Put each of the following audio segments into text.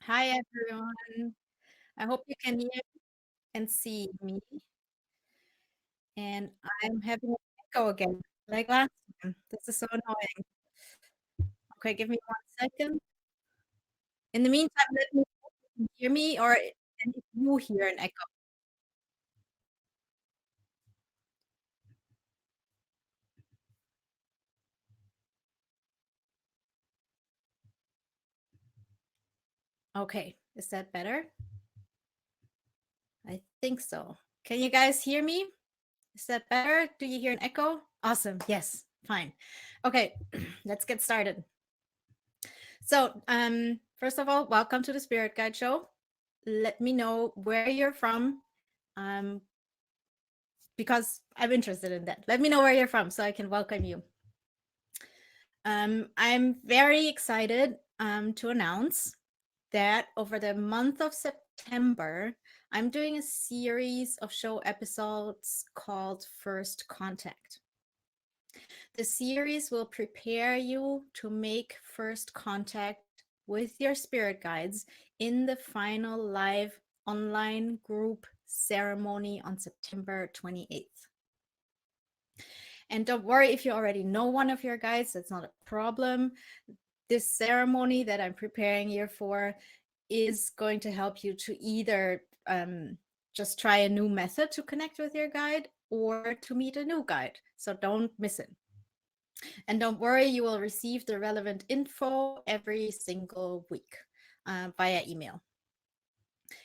Hi, everyone. I hope you can hear and see me. And I'm having an echo again, like last time. This is so annoying. Okay, give me 1 second. In the meantime, let me know if you can hear me or and if you hear an echo. Okay, is that better? I think so. Can you guys hear me? Is that better? Do you hear an echo? Awesome. Yes, fine. Okay, let's get started. So, first of all, welcome to the Spirit Guide Show. Let me know where you're from, um, because I'm interested in that. Let me know where you're from so I can welcome you. I'm very excited to announce that over the month of September, I'm doing a series of show episodes called First Contact. The series will prepare you to make first contact with your spirit guides in the final live online group ceremony on September 28th. And don't worry if you already know one of your guides, that's not a problem. This ceremony that I'm preparing you for is going to help you to either just try a new method to connect with your guide or to meet a new guide. So don't miss it. And don't worry, you will receive the relevant info every single week via email.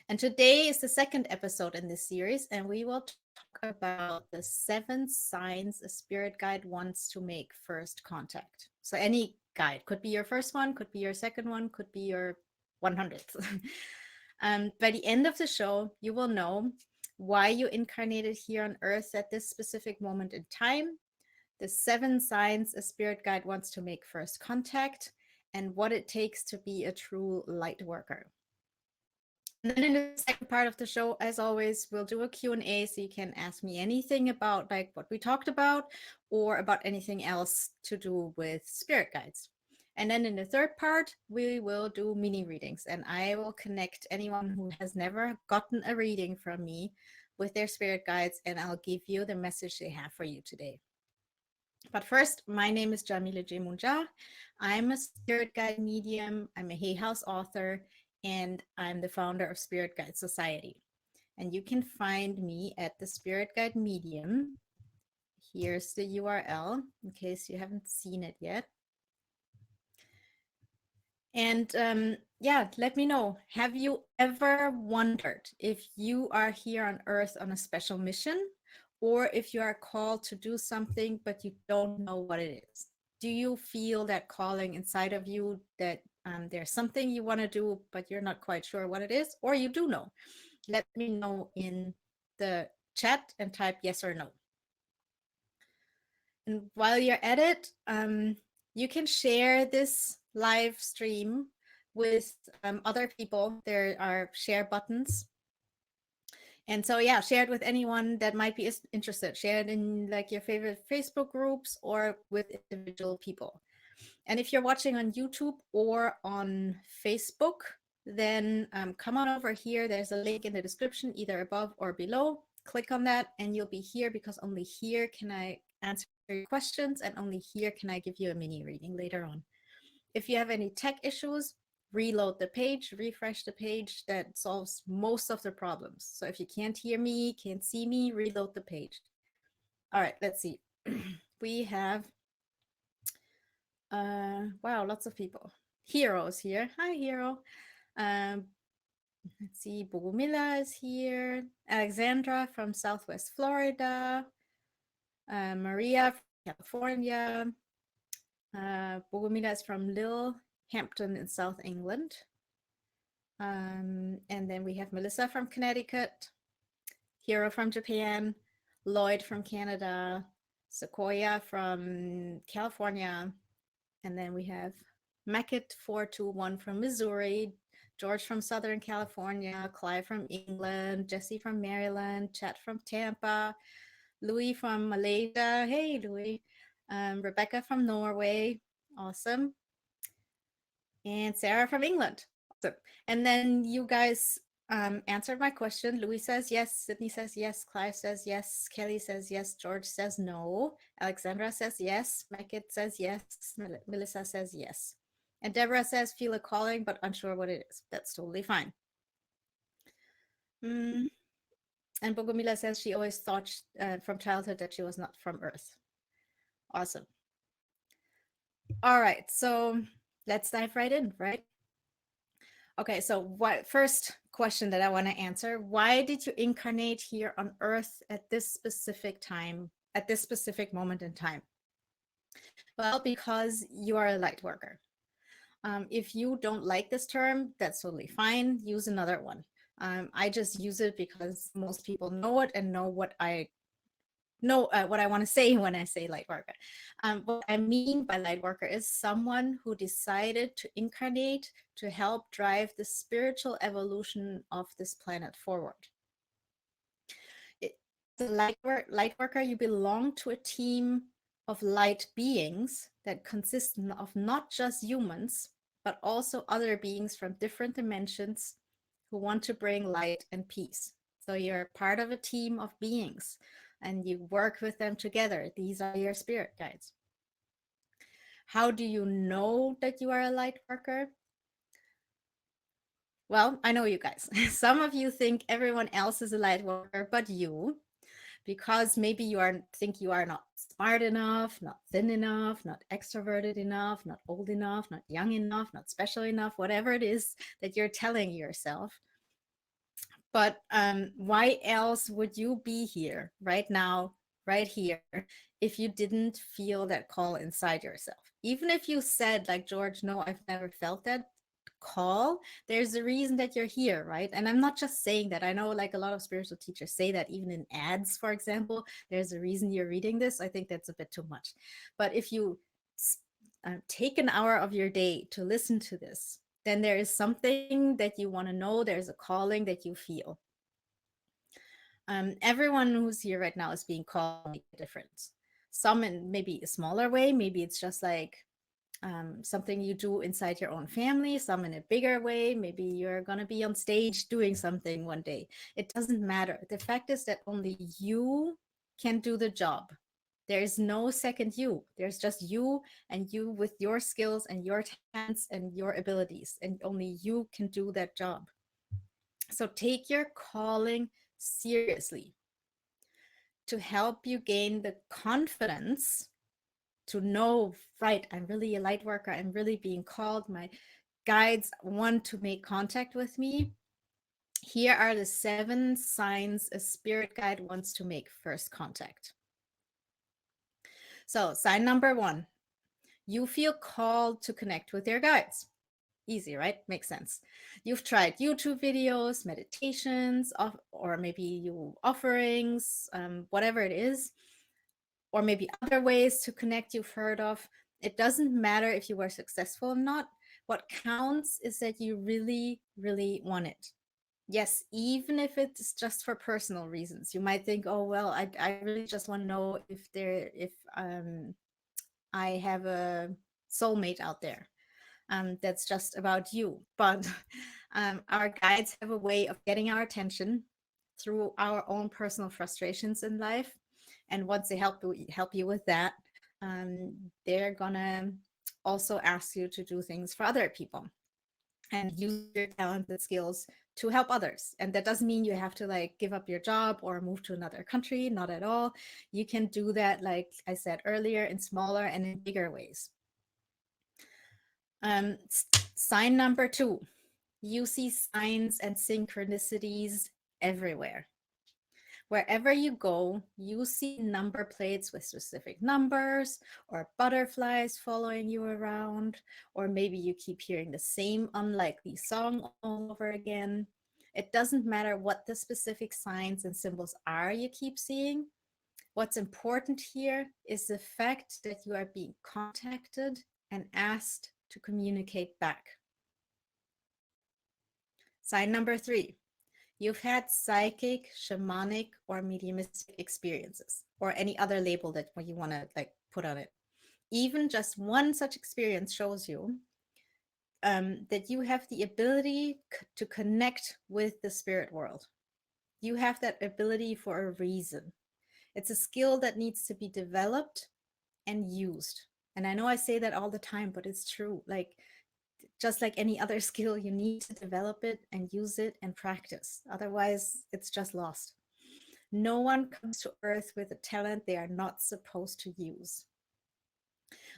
And today is the second episode in this series, and we will talk about the 7 signs a spirit guide wants to make first contact. So, any guide could be your first one, could be your second one, could be your 100th. By the end of the show, you will know why you incarnated here on Earth at this specific moment in time, the 7 signs a spirit guide wants to make first contact, and what it takes to be a true light worker. And then in the second part of the show, as always, we'll do a Q&A so you can ask me anything about like what we talked about or about anything else to do with spirit guides. And then in the third part, we will do mini readings and I will connect anyone who has never gotten a reading from me with their spirit guides and I'll give you the message they have for you today. But first, my name is Jamila J. Munja. I'm a spirit guide medium, I'm a Hay House author, and I'm the founder of Spirit Guide Society. And you can find me at the Spirit Guide Medium. Here's the URL in case you haven't seen it yet. And yeah, let me know. Have you ever wondered if you are here on Earth on a special mission or if you are called to do something but you don't know what it is? Do you feel that calling inside of you that there's something you want to do but you're not quite sure what it is, or you do know? Let me know in the chat and type yes or no. And while you're at it, you can share this live stream with other people. There are share buttons. And so, yeah, share it with anyone that might be interested. Share it in like your favorite Facebook groups or with individual people. And if you're watching on YouTube or on Facebook, then come on over here. There's a link in the description, either above or below. Click on that and you'll be here because only here can I answer your questions and only here can I give you a mini reading later on. If you have any tech issues, reload the page, refresh the page. That solves most of the problems. So if you can't hear me, can't see me, reload the page. All right, let's see. We have wow, lots of people. Heroes here. Hi, Hero. Um, let's see. Bogumila is here. Alexandra from Southwest Florida. Maria from California. Bogumila is from Lille, Hampton in South England. And then we have Melissa from Connecticut. Hero from Japan. Lloyd from Canada. Sequoia from California. And then we have Mackett421 from Missouri, George from Southern California, Clive from England, Jesse from Maryland, Chat from Tampa, Louis from Malaysia. Hey, Louis. Rebecca from Norway. Awesome. And Sarah from England. So, and then you guys answered my question. Louis says yes. Sydney says yes. Clive says yes. Kelly says yes. George says no. Alexandra says yes. Meckett says yes. Melissa says yes. And Deborah says feel a calling, but unsure what it is. That's totally fine. Mm. And Bogomila says she always thought from childhood that she was not from Earth. Awesome. All right, so let's dive right in, right? Okay, so what first question that I want to answer, why did you incarnate here on Earth at this specific time, at this specific moment in time? Well, because you are a light worker. If you don't like this term, that's totally fine. Use another one. I just use it because most people know it and know what I what I want to say when I say light worker. What I mean by light worker is someone who decided to incarnate to help drive the spiritual evolution of this planet forward. As a light worker, you belong to a team of light beings that consist of not just humans, but also other beings from different dimensions who want to bring light and peace. So you're part of a team of beings and you work with them together. These are your spirit guides. How do you know that you are a light worker? Well, I know you guys. Some of you think everyone else is a light worker, but you, because maybe think you are not smart enough, not thin enough, not extroverted enough, not old enough, not young enough, not special enough, whatever it is that you're telling yourself. But why else would you be here right now, right here, if you didn't feel that call inside yourself? Even if you said, like George, no, I've never felt that call, there's a reason that you're here, right? And I'm not just saying that. I know like a lot of spiritual teachers say that even in ads, for example, there's a reason you're reading this. I think that's a bit too much. But if you take an hour of your day to listen to this, then there is something that you want to know. There's a calling that you feel. Everyone who's here right now is being called to make a difference. Some in maybe a smaller way. Maybe it's just like something you do inside your own family, some in a bigger way. Maybe you're going to be on stage doing something one day. It doesn't matter. The fact is that only you can do the job. There is no second you. There's just you and you with your skills and your talents and your abilities. And only you can do that job. So take your calling seriously to help you gain the confidence to know, right, I'm really a light worker. I'm really being called. My guides want to make contact with me. Here are the 7 signs a spirit guide wants to make first contact. So sign number 1, you feel called to connect with your guides. Easy, right? Makes sense. You've tried YouTube videos, meditations, or maybe you offerings, whatever it is, or maybe other ways to connect you've heard of. It doesn't matter if you were successful or not. What counts is that you really, really want it. Yes, even if it's just for personal reasons. You might think, oh, well, I really just want to know if I have a soulmate out there. That's just about you. But our guides have a way of getting our attention through our own personal frustrations in life. And once they help you with that, they're gonna also ask you to do things for other people and use your talents and skills to help others. And that doesn't mean you have to like give up your job or move to another country, not at all. You can do that, like I said earlier, in smaller and in bigger ways. Sign number 2, you see signs and synchronicities everywhere. Wherever you go, you see number plates with specific numbers or butterflies following you around, or maybe you keep hearing the same unlikely song all over again. It doesn't matter what the specific signs and symbols are you keep seeing. What's important here is the fact that you are being contacted and asked to communicate back. Sign number 3, you've had psychic, shamanic, or mediumistic experiences, or any other label that you want to like put on it. Even just one such experience shows you that you have the ability to connect with the spirit world. You have that ability for a reason. It's a skill that needs to be developed and used. And I know I say that all the time, but it's true. Like, just like any other skill, you need to develop it and use it and practice. Otherwise, it's just lost. No one comes to Earth with a talent they are not supposed to use.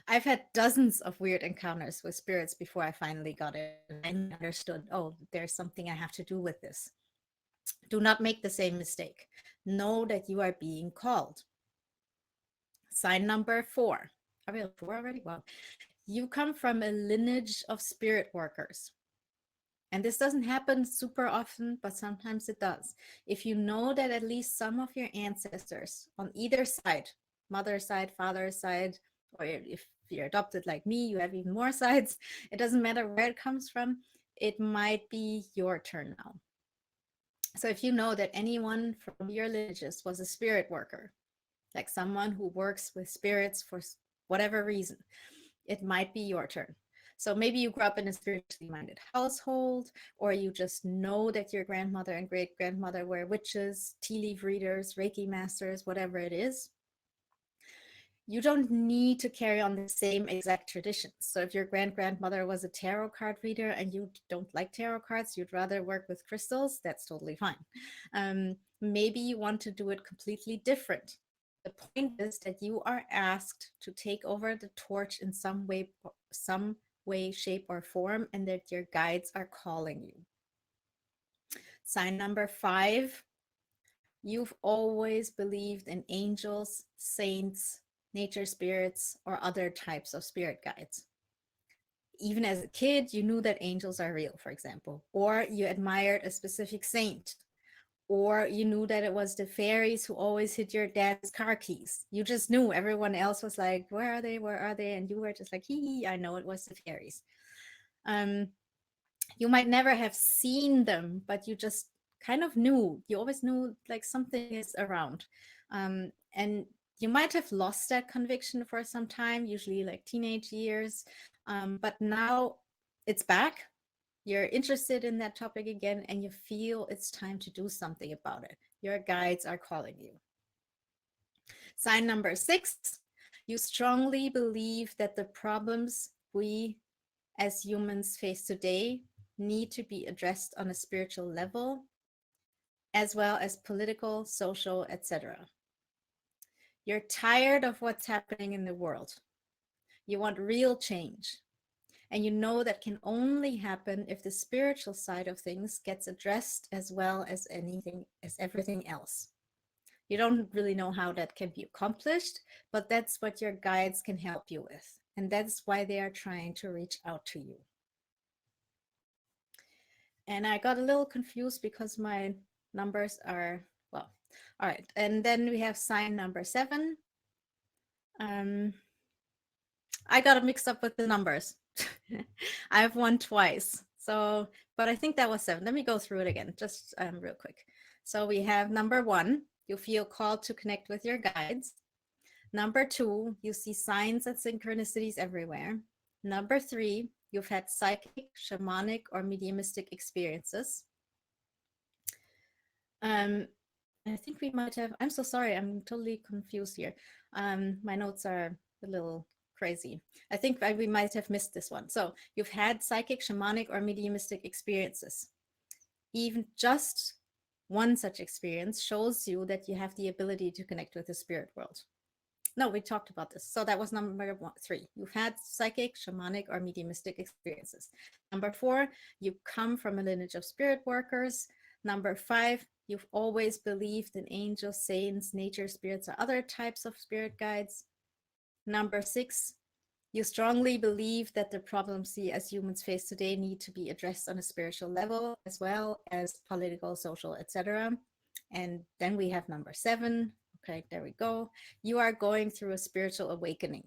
I've had dozens of weird encounters with spirits before I finally got it and I understood, oh, there's something I have to do with this. Do not make the same mistake. Know that you are being called. Sign number 4. Are we on 4 already? Wow. You come from a lineage of spirit workers. And this doesn't happen super often, but sometimes it does. If you know that at least some of your ancestors on either side, mother's side, father's side, or if you're adopted like me, you have even more sides, it doesn't matter where it comes from, it might be your turn now. So if you know that anyone from your lineages was a spirit worker, like someone who works with spirits for whatever reason, it might be your turn. So maybe you grew up in a spiritually minded household, or you just know that your grandmother and great grandmother were witches, tea leaf readers, Reiki masters, whatever it is. You don't need to carry on the same exact traditions. So if your grandmother was a tarot card reader and you don't like tarot cards, you'd rather work with crystals, that's totally fine. Maybe you want to do it completely different. The point is that you are asked to take over the torch in some way, shape, or form, and that your guides are calling you. Sign number 5, you've always believed in angels, saints, nature spirits, or other types of spirit guides. Even as a kid, you knew that angels are real, for example, or you admired a specific saint, or you knew that it was the fairies who always hid your dad's car keys. You just knew. Everyone else was like, where are they? Where are they? And you were just like, hee, I know it was the fairies. You might never have seen them, but you just kind of knew. You always knew like something is around. And you might have lost that conviction for some time, usually like teenage years. But now it's back. You're interested in that topic again, and you feel it's time to do something about it. Your guides are calling you. Sign number 6, you strongly believe that the problems we as humans face today need to be addressed on a spiritual level, as well as political, social, etc. You're tired of what's happening in the world. You want real change. And you know that can only happen if the spiritual side of things gets addressed as well as everything else. You don't really know how that can be accomplished, but that's what your guides can help you with. And that's why they are trying to reach out to you. And I got a little confused because my numbers are, well, all right. And then we have sign number 7. I got it mixed up with the numbers. I've won twice. So, but I think that was 7. Let me go through it again, just real quick. So we have number 1, you feel called to connect with your guides. Number 2, you see signs and synchronicities everywhere. Number 3, you've had psychic, shamanic, or mediumistic experiences. I think we might have, I'm so sorry, I'm totally confused here. My notes are a little crazy. I think we might have missed this one. So you've had psychic, shamanic, or mediumistic experiences. Even just one such experience shows you that you have the ability to connect with the spirit world. No, we talked about this. So that was number 3. You've had psychic, shamanic, or mediumistic experiences. Number 4, you come from a lineage of spirit workers. Number 5, you've always believed in angels, saints, nature spirits, or other types of spirit guides. Number 6, you strongly believe that the problems we as humans face today need to be addressed on a spiritual level, as well as political, social, etc. And then we have number 7. Okay, there we go. You are going through a spiritual awakening.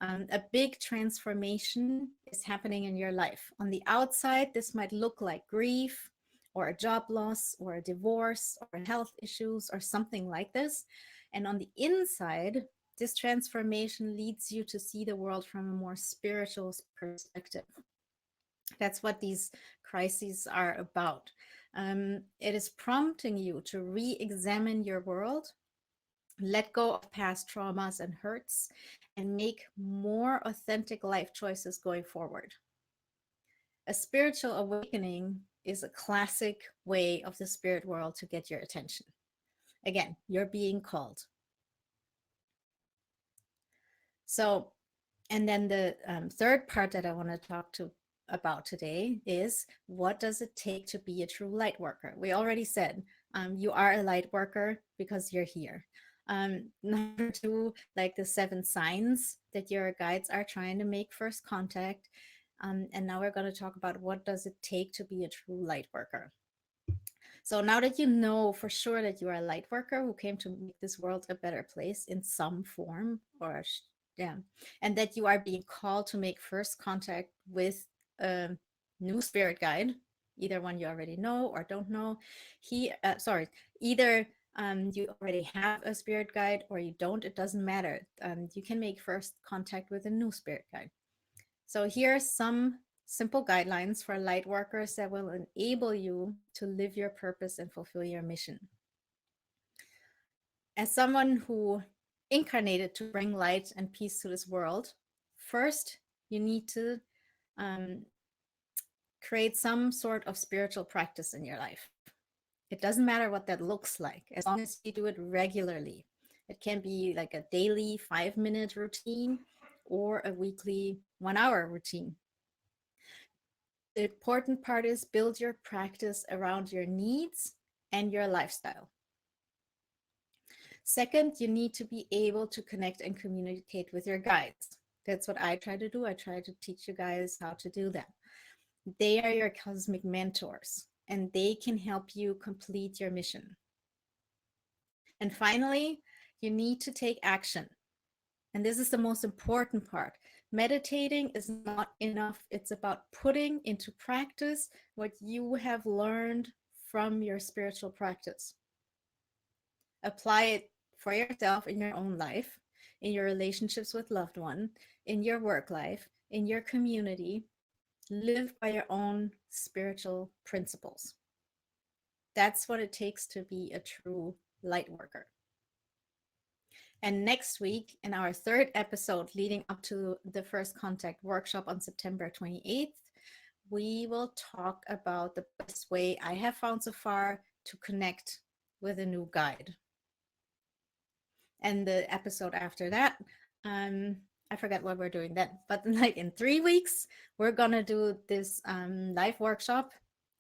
A big transformation is happening in your life. On the outside, this might look like grief or a job loss or a divorce or health issues or something like this. And on the inside, this transformation leads you to see the world from a more spiritual perspective. That's what these crises are about. It is prompting you to re examine your world, let go of past traumas and hurts, and make more authentic life choices going forward. A spiritual awakening is a classic way of the spirit world to get your attention. Again, you're being called. So, and then the third part that I want to talk to about today is, what does it take to be a true light worker? We already said you are a light worker because you're here. Number two, like the 7 signs that your guides are trying to make first contact. And now we're going to talk about, what does it take to be a true light worker? So now that you know for sure that you are a light worker who came to make this world a better place in some form, or yeah, and that you are being called to make first contact with a new spirit guide, either one you already know or don't know. Either you already have a spirit guide or you don't. It doesn't matter. You can make first contact with a new spirit guide. So here are some simple guidelines for light workers that will enable you to live your purpose and fulfill your mission. As someone who incarnated to bring light and peace to this world, first you need to um, create some sort of spiritual practice in your life. It doesn't matter what that looks like, as long as you do it regularly. It can be like a daily 5-minute routine or a weekly 1-hour routine. The important part is, build your practice around your needs and your lifestyle. Second, you need to be able to connect and communicate with your guides. That's what I try to do. I try to teach you guys how to do that. They are your cosmic mentors, and they can help you complete your mission. And finally, you need to take action. And this is the most important part. Meditating is not enough. It's about putting into practice what you have learned from your spiritual practice. Apply it for yourself in your own life, in your relationships with loved one, in your work life, in your community. Live by your own spiritual principles. That's what it takes to be a true light worker. And next week, in our third episode leading up to the First Contact workshop on September 28th, we will talk about the best way I have found so far to connect with a new guide. And the episode after that, I forget what we're doing then, but like in 3 weeks, we're gonna do this live workshop,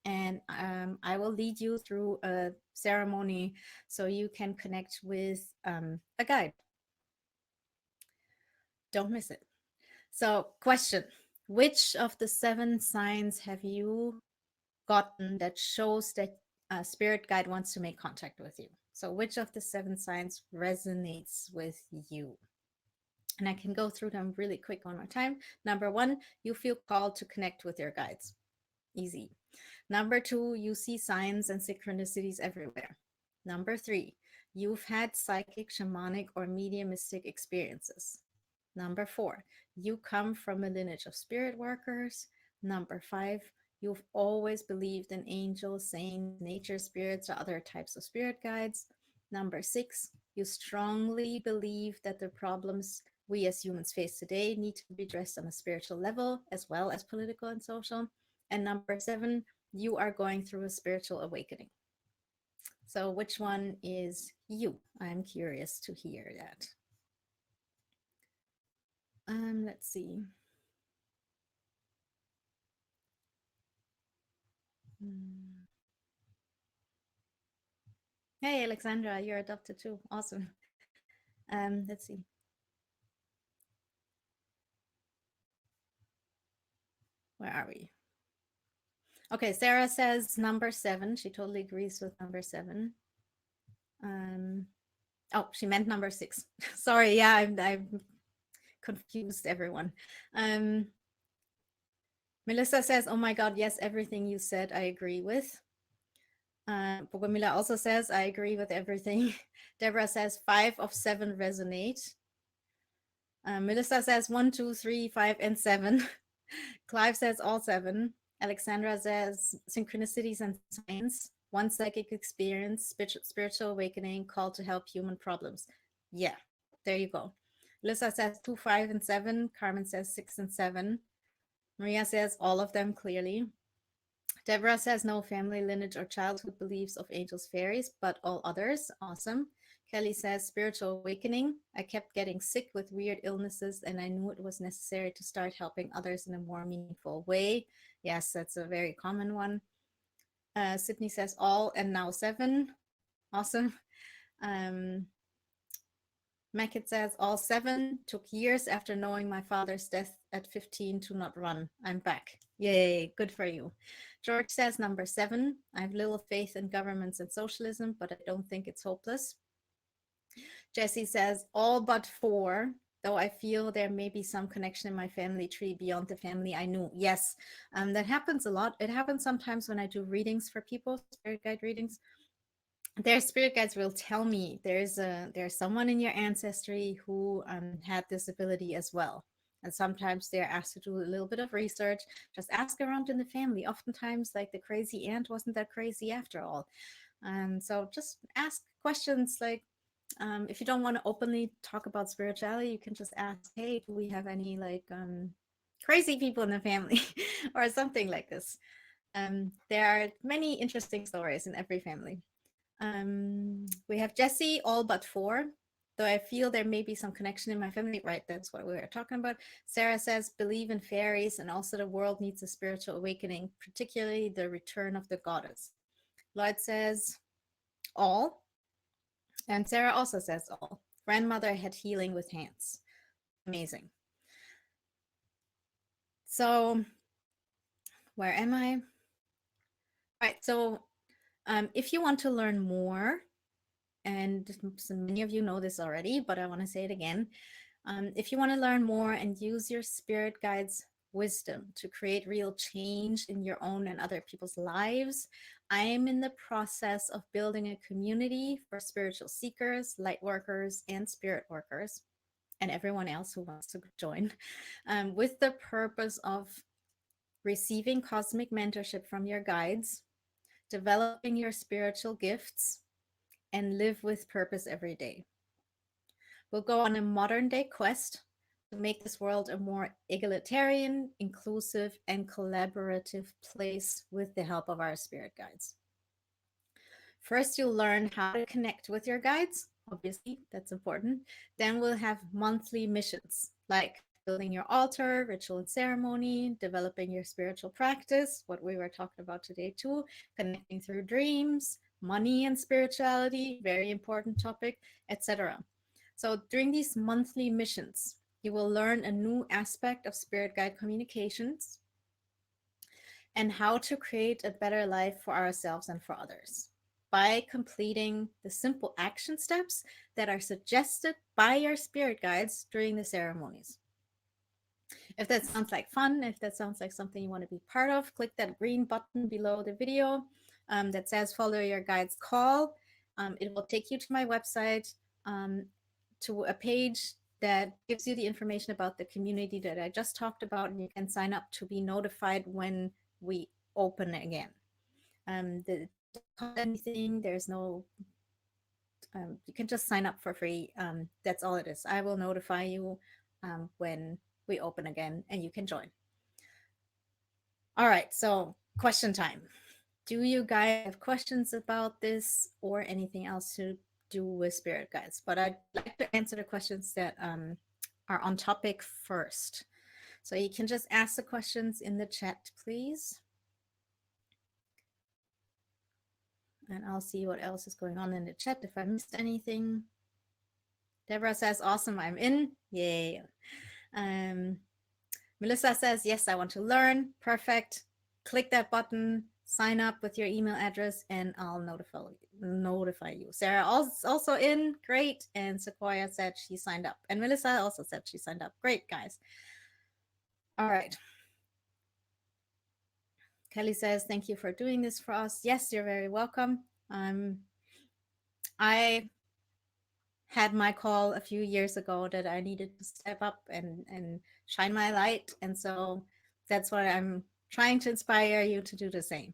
and I will lead you through a ceremony so you can connect with a guide. Don't miss it. So, question: which of the 7 signs have you gotten that shows that a spirit guide wants to make contact with you? So, which of the 7 signs resonates with you? And I can go through them really quick one more time. Number 1, you feel called to connect with your guides. Easy. Number 2, you see signs and synchronicities everywhere. Number 3, you've had psychic, shamanic, or mediumistic experiences. Number 4, you come from a lineage of spirit workers. Number 5, you've always believed in angels, saints, nature spirits, or other types of spirit guides. Number 6, you strongly believe that the problems we as humans face today need to be addressed on a spiritual level as well as political and social. And number 7, you are going through a spiritual awakening. So which one is you? I'm curious to hear that. Let's see. Hey, Alexandra, you're adopted too. Awesome. Let's see. Where are we? Okay, Sarah says number 7. She totally agrees with number 7. Oh, she meant number 6. Sorry, yeah, I've confused everyone. Melissa says, oh my God, yes, everything you said, I agree with. Bogomila also says, I agree with everything. Deborah says, 5 of 7 resonate. Melissa says 1, 2, 3, 5, and 7. Clive says all seven. Alexandra says synchronicities and signs, one psychic experience, spiritual awakening, call to help human problems. Yeah, there you go. Lissa says two, five, and seven. Carmen says six and seven. Maria says all of them clearly. Deborah says no family lineage or childhood beliefs of angels, fairies, but all others. Awesome. Kelly says spiritual awakening. I kept getting sick with weird illnesses, and I knew it was necessary to start helping others in a more meaningful way. Yes, that's a very common one. Sydney says all and now seven. Awesome. Um, Mackett says all seven. Took years after knowing my father's death at 15 to not run. I'm back. Yay, good for you. George says number seven. I have little faith in governments and socialism, but I don't think it's hopeless. Jesse says all but four, though I feel there may be some connection in my family tree beyond the family I knew. Yes, that happens a lot. It happens sometimes when I do readings for people, spirit guide readings. Their spirit guides will tell me there's someone in your ancestry who had this ability as well. And sometimes they're asked to do a little bit of research. Just ask around in the family. Oftentimes, like the crazy aunt wasn't that crazy after all. So just ask questions like, if you don't want to openly talk about spirituality, you can just ask, hey, do we have any like crazy people in the family or something like this? There are many interesting stories in every family. We have Jesse, all but four. Though I feel there may be some connection in my family. Right, that's what we were talking about. Sarah says, believe in fairies, and also the world needs a spiritual awakening, particularly the return of the goddess. Lloyd says, all. And Sarah also says, all. Grandmother had healing with hands. Amazing. So, where am I? Right, so if you want to learn more, and so many of you know this already, but I want to say it again. If you want to learn more and use your spirit guides' wisdom to create real change in your own and other people's lives, I am in the process of building a community for spiritual seekers, light workers, and spirit workers, and everyone else who wants to join, with the purpose of receiving cosmic mentorship from your guides, developing your spiritual gifts, and live with purpose every day. We'll go on a modern day quest to make this world a more egalitarian, inclusive, and collaborative place with the help of our spirit guides. First, you'll learn how to connect with your guides. Obviously, that's important. Then we'll have monthly missions like building your altar, ritual and ceremony, developing your spiritual practice, what we were talking about today too, connecting through dreams, money and spirituality, very important topic, etc. So during these monthly missions, you will learn a new aspect of spirit guide communications and how to create a better life for ourselves and for others by completing the simple action steps that are suggested by your spirit guides during the ceremonies. If that sounds like fun, if that sounds like something you want to be part of, click that green button below the video that says follow your guide's call. It will take you to my website, to a page that gives you the information about the community that I just talked about, and you can sign up to be notified when we open again. Don't cost anything. There's no, you can just sign up for free. That's all it is. I will notify you when we open again and you can join. All right, so question time. Do you guys have questions about this or anything else to do with spirit guides? But I'd like to answer the questions that are on topic first. So you can just ask the questions in the chat, please. And I'll see what else is going on in the chat if I missed anything. Deborah says, awesome, I'm in. Yay. Melissa says, yes, I want to learn. Perfect. Click that button, sign up with your email address, and I'll notify you. Sarah also in. Great. And Sequoia said she signed up. And Melissa also said she signed up. Great, guys. All right. Kelly says, thank you for doing this for us. Yes, you're very welcome. I had my call a few years ago that I needed to step up and shine my light. And so That's what I'm trying to inspire you to do the same.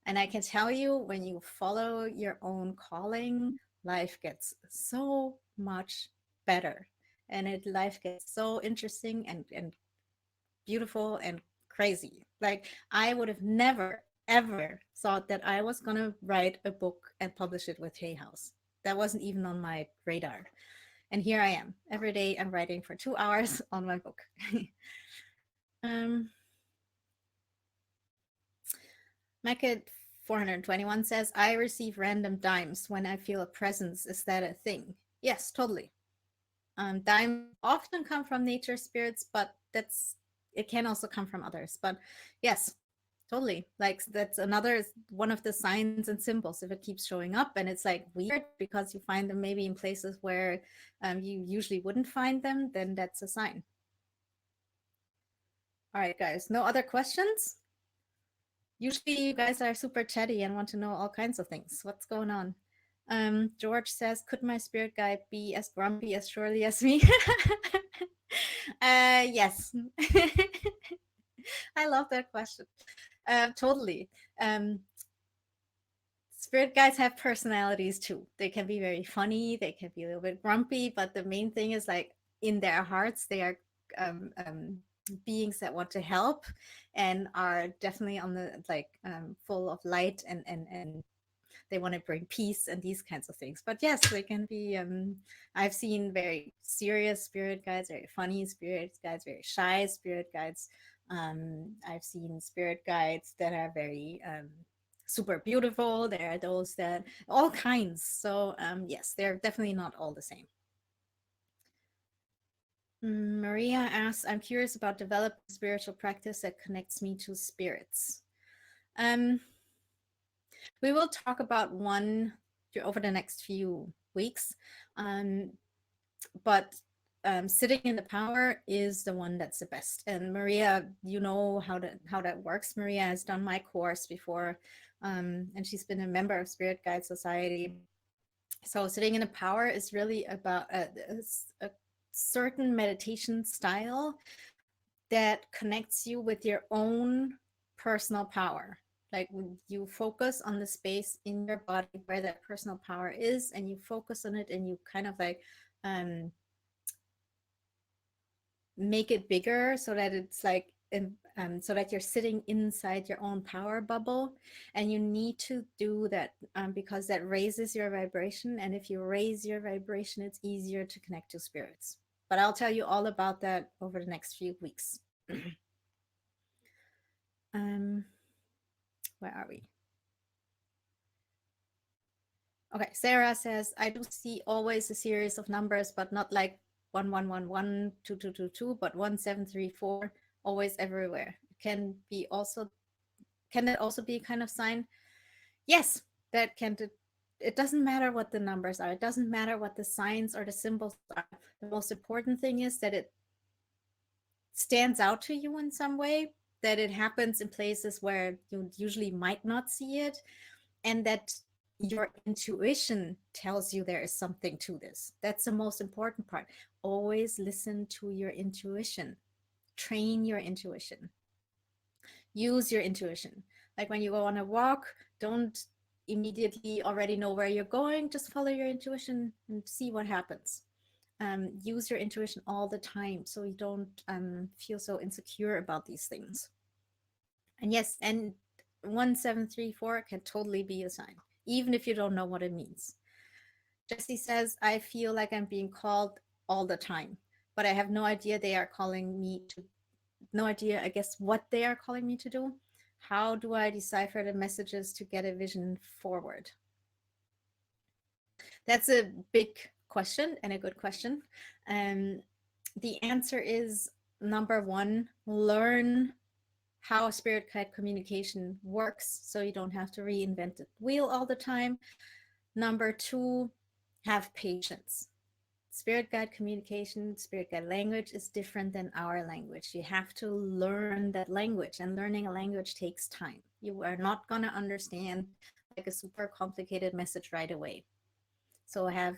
And I can tell you, when you follow your own calling, life gets so much better. And life gets so interesting and beautiful and crazy. Like, I would have never, ever thought that I was going to write a book and publish it with Hay House. That wasn't even on my radar. And here I am. Every day I'm writing for 2 hours on my book. um, Mecca 421 says, I receive random dimes when I feel a presence. Is that a thing? Yes, totally. Dimes often come from nature spirits, but it can also come from others. But yes, totally. Like, that's another one of the signs and symbols. If it keeps showing up and it's like weird because you find them maybe in places where you usually wouldn't find them, then that's a sign. All right, guys, no other questions? Usually you guys are super chatty and want to know all kinds of things. What's going on? George says, could my spirit guide be as grumpy as Shirley as me? Yes. I love that question. Totally. Spirit guides have personalities too. They can be very funny, they can be a little bit grumpy, but the main thing is, like, in their hearts, they are um, um, beings that want to help and are definitely on the, like, full of light, and they want to bring peace and these kinds of things. But yes, they can be. I've seen very serious spirit guides, very funny spirit guides, very shy spirit guides. I've seen spirit guides that are very super beautiful. There are those that all kinds. So yes, they're definitely not all the same. Maria asks, I'm curious about developing spiritual practice that connects me to spirits. Um, we will talk about one over the next few weeks. Um, but sitting in the power is the one that's the best. And Maria, you know how that works. Maria has done my course before, and she's been a member of Spirit Guide Society. So sitting in the power is really about a certain meditation style that connects you with your own personal power. Like, when you focus on the space in your body where that personal power is, and you focus on it, and you kind of like um, make it bigger so that it's like so that you're sitting inside your own power bubble. And you need to do that because that raises your vibration, and if you raise your vibration, it's easier to connect to spirits. But I'll tell you all about that over the next few weeks. um where are we? Okay, Sarah says, I do see always a series of numbers, but not like 1111 2222, but 1734, always everywhere. Can that also be a kind of sign? Yes, that can. It doesn't matter what the numbers are. It doesn't matter what the signs or the symbols are. The most important thing is that it stands out to you in some way, that it happens in places where you usually might not see it, and that your intuition tells you there is something to this. That's the most important part. Always listen to your intuition. Train your intuition. Use your intuition. Like, when you go on a walk, don't immediately already know where you're going. Just follow your intuition and see what happens. Use your intuition all the time so you don't feel so insecure about these things. And yes, and 1734 can totally be a sign, even if you don't know what it means. Jesse says, I feel like I'm being called all the time, but I have no idea they are calling me to, no idea, I guess, what they are calling me to do. How do I decipher the messages to get a vision forward? That's a big question and a good question. The answer is, number one, learn how spirit guide communication works so you don't have to reinvent the wheel all the time. Number two, have patience. Spirit guide communication, spirit guide language is different than our language. You have to learn that language, and learning a language takes time. You are not going to understand like a super complicated message right away. So have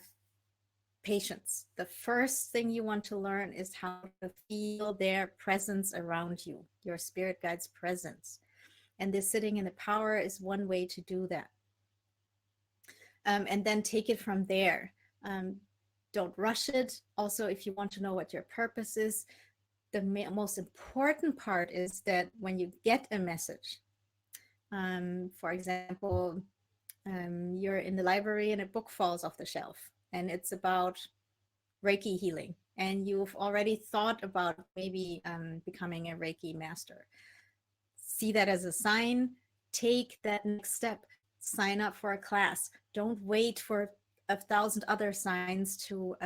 patience. The first thing you want to learn is how to feel their presence around you, your spirit guide's presence. And this sitting in the power is one way to do that. And then take it from there. Don't rush it. Also, if you want to know what your purpose is, the most important part is that when you get a message, for example, you're in the library and a book falls off the shelf and it's about Reiki healing, and you've already thought about maybe becoming a Reiki master. See that as a sign, take that next step, sign up for a class. Don't wait for 1,000 other signs to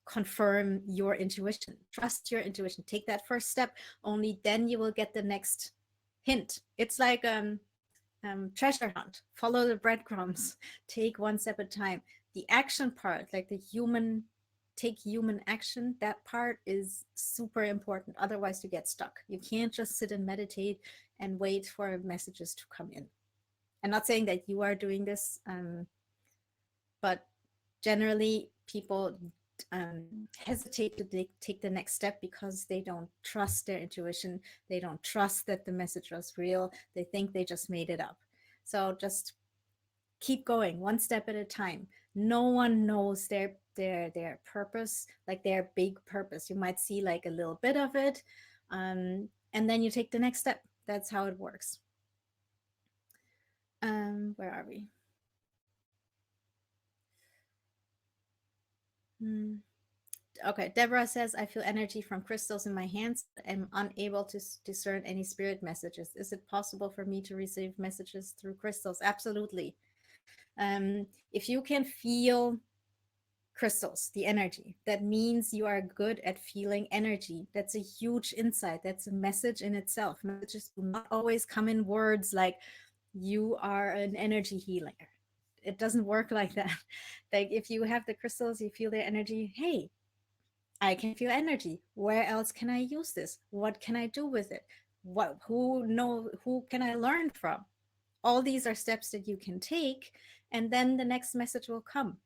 confirm your intuition. Trust your intuition. Take that first step. Only then you will get the next hint. It's like treasure hunt. Follow the breadcrumbs. Take one step at a time. The action part, like the human, take human action, that part is super important. Otherwise, you get stuck. You can't just sit and meditate and wait for messages to come in. I'm not saying that you are doing this, but generally people hesitate to take the next step because they don't trust their intuition. They don't trust that the message was real. They think they just made it up. So just keep going one step at a time. No one knows their purpose, like their big purpose. You might see like a little bit of it, and then you take the next step. That's how it works. Where are we? Okay, Deborah says, I feel energy from crystals in my hands. I'm unable to discern any spirit messages. Is it possible for me to receive messages through crystals? Absolutely. If you can feel crystals, the energy, that means you are good at feeling energy. That's a huge insight. That's a message in itself. Messages do not always come in words like you are an energy healer. It doesn't work like that. Like if you have the crystals, you feel their energy. Hey, I can feel energy. Where else can I use this? What can I do with it? Who can I learn from? All these are steps that you can take, and then the next message will come.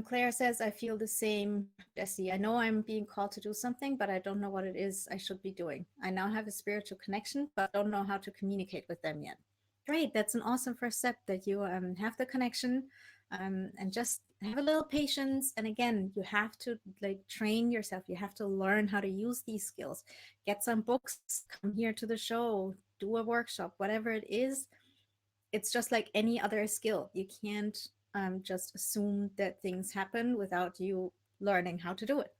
Claire says, I feel the same, Jesse. I know I'm being called to do something, but I don't know what it is I should be doing. I now have a spiritual connection, but don't know how to communicate with them yet. Great. That's an awesome first step, that you have the connection, and just have a little patience. And again, you have to like train yourself. You have to learn how to use these skills. Get some books, come here to the show, do a workshop, whatever it is. It's just like any other skill. You can't just assume that things happen without you learning how to do it.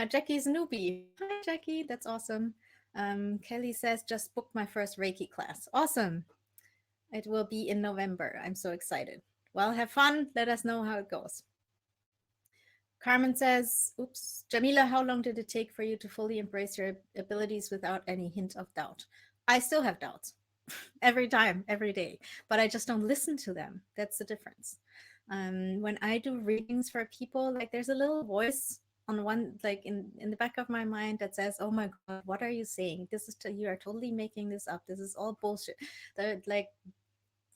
Jackie's a newbie. Hi, Jackie. That's awesome. Kelly says, just booked my first Reiki class. Awesome. It will be in November. I'm so excited. Well, have fun. Let us know how it goes. Carmen says, oops, Jamila, how long did it take for you to fully embrace your abilities without any hint of doubt? I still have doubts every time, every day, but I just don't listen to them. That's the difference. When I do readings for people, like there's a little voice on one, like in the back of my mind that says, oh my God, what are you saying? This is, you are totally making this up. This is all bullshit. Like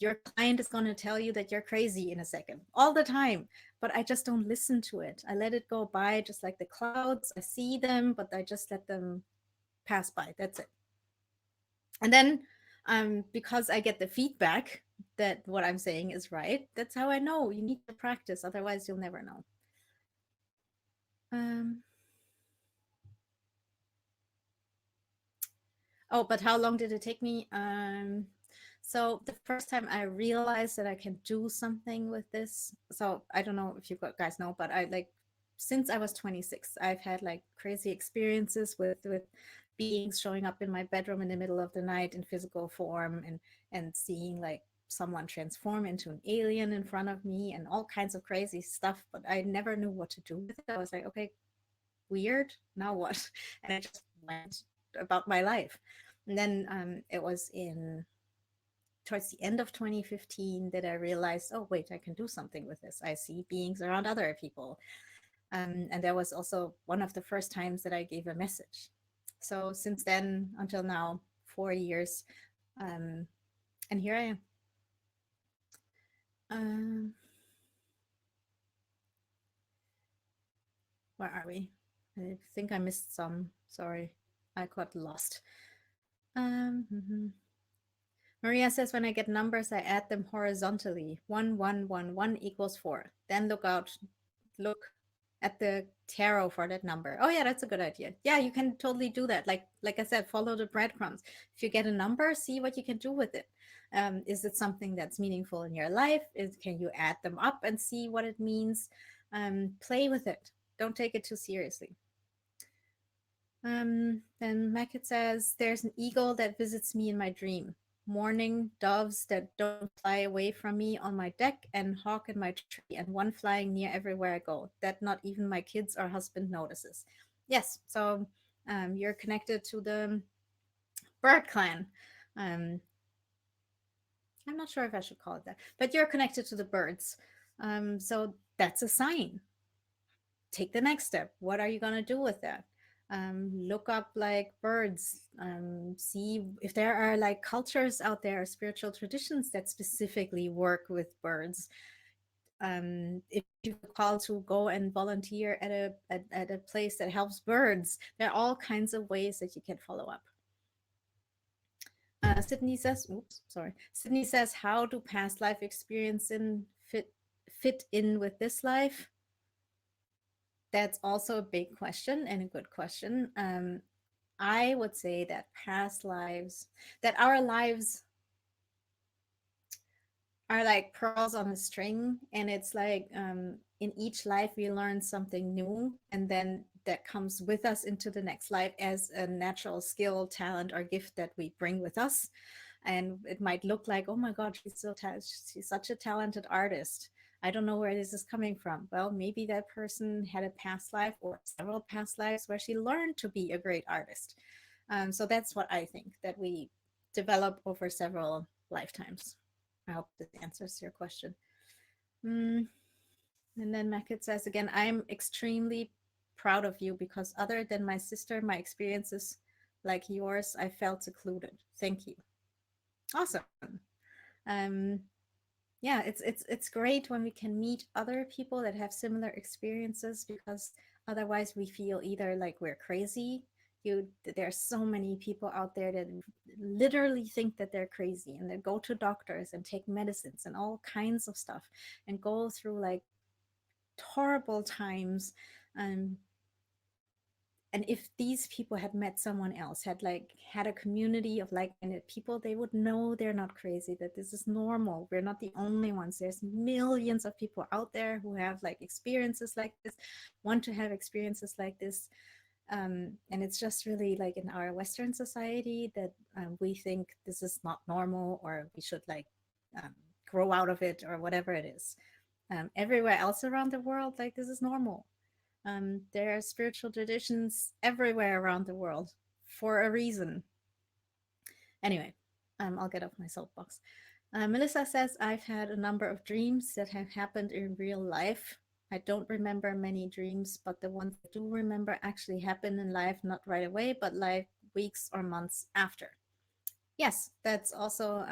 your client is going to tell you that you're crazy in a second, all the time, but I just don't listen to it. I let it go by, just like the clouds. I see them, but I just let them pass by. That's it. And then because I get the feedback that what I'm saying is right, that's how I know. You need to practice, otherwise you'll never know. Oh, but how long did it take me? So the first time I realized that I can do something with this, so I don't know if you guys know, but I like, since I was 26, I've had like crazy experiences with beings showing up in my bedroom in the middle of the night in physical form, and seeing like someone transform into an alien in front of me and all kinds of crazy stuff, but I never knew what to do with it. I was like, okay, weird, now what? And I just went about my life. And then it was in towards the end of 2015 that I realized, oh wait, I can do something with this. I see beings around other people. And that was also one of the first times that I gave a message. So since then until now, 4 years, and here I am. Um, where are we? I think I missed some. Sorry, I got lost. Mhm. Maria says, when I get numbers, I add them horizontally. 1 1 1 1 equals 4. Then look at the tarot for that number. Oh yeah, that's a good idea. Yeah, you can totally do that. Like I said, follow the breadcrumbs. If you get a number, see what you can do with it. Is it something that's meaningful in your life? Can you add them up and see what it means? Play with it. Don't take it too seriously. Then Mackett says, there's an eagle that visits me in my dream. Morning doves that don't fly away from me on my deck, and hawk in my tree, and one flying near everywhere I go, that not even my kids or husband notices. Yes, so you're connected to the bird clan. Um, I'm not sure if I should call it that, but you're connected to the birds. So that's a sign. Take the next step. What are you going to do with that? Look up like birds, see if there are like cultures out there, spiritual traditions that specifically work with birds. If you feel called to go and volunteer at a place that helps birds, there are all kinds of ways that you can follow up. Sydney says, oops, sorry. Sydney says, how do past life experience fit in with this life? That's also a big question and a good question. I would say that that our lives are like pearls on a string, and it's like in each life we learn something new, and then that comes with us into the next life as a natural skill, talent, or gift that we bring with us. And it might look like, oh my god, she's such a talented artist. I don't know where this is coming from. Well, maybe that person had a past life or several past lives where she learned to be a great artist. So that's what I think, that we develop over several lifetimes. I hope this answers your question. Mm. And then Mackett says again, I'm extremely proud of you because other than my sister, my experiences like yours, I felt secluded. Thank you. Awesome. Um, yeah, it's great when we can meet other people that have similar experiences, because otherwise we feel either like we're crazy. There are so many people out there that literally think that they're crazy, and they go to doctors and take medicines and all kinds of stuff and go through like horrible times. um and if these people had met someone else, had a community of like-minded people, they would know they're not crazy, that this is normal. We're not the only ones. There's millions of people out there who have like experiences like this, want to have experiences like this. And it's just really like in our Western society that we think this is not normal, or we should like um, grow out of it, or whatever it is. Everywhere else around the world, like, this is normal. There are spiritual traditions everywhere around the world for a reason. Anyway, I'll get off my soapbox. Melissa says, I've had a number of dreams that have happened in real life. I don't remember many dreams, but the ones I do remember actually happened in life, not right away, but like weeks or months after. Yes, that's also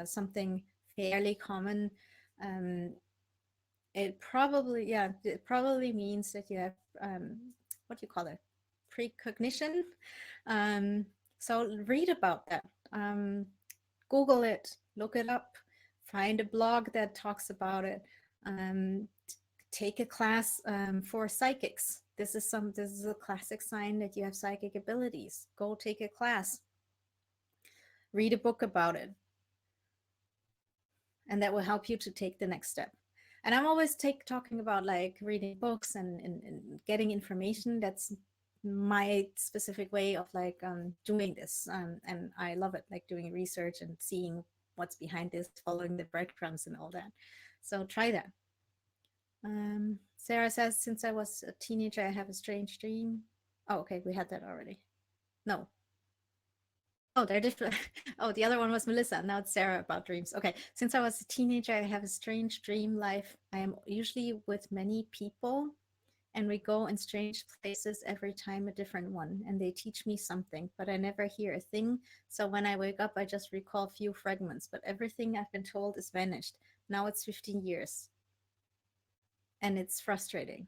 something fairly common. Um, it probably means that you have what do you call it, precognition. um, so read about that. Google it, look it up, find a blog that talks about it. um, Take a class for psychics. This is a classic sign that you have psychic abilities. Go take a class, read a book about it, and that will help you to take the next step. And I'm always talking about like reading books and getting information. That's my specific way of like doing this, and I love it, like doing research and seeing what's behind this, following the breadcrumbs and all that. So try that. Sarah says, since I was a teenager, I have a strange dream. Oh, okay, we had that already. No, oh, they're different. Oh, the other one was Melissa. Now it's Sarah about dreams. Okay. Since I was a teenager, I have a strange dream life. I am usually with many people, and we go in strange places every time, a different one, and they teach me something, but I never hear a thing. So when I wake up, I just recall few fragments, but everything I've been told is vanished. Now it's 15 years, and it's frustrating.